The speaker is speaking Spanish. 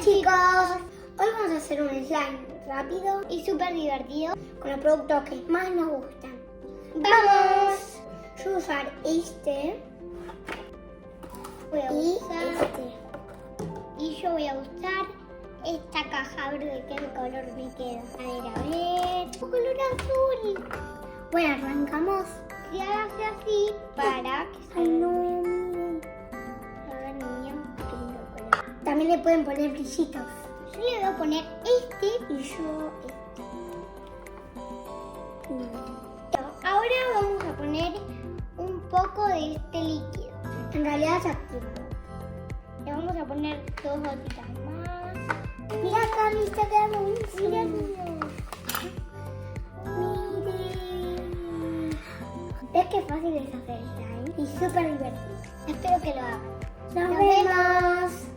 Chicos, hoy vamos a hacer un slime rápido y súper divertido con los productos que más nos gustan. ¡Vamos! Yo voy a usar este y yo voy a usar esta caja verde que el color me queda. A ver, un color azul. Bueno, arrancamos. Se hace así para que salga. Ay, no, miren. A ver, niño, qué lindo color. También le pueden poner brillitos. Yo le voy a poner este y yo este. Ahora vamos a poner un poco de este líquido. En realidad ya tengo. Le vamos a poner 2 gotitas más. Mira acá, me está quedando muy fino. Miren. ¿Ves qué fácil es hacer slime? Y súper divertido. Espero que lo hagan. Nos vemos.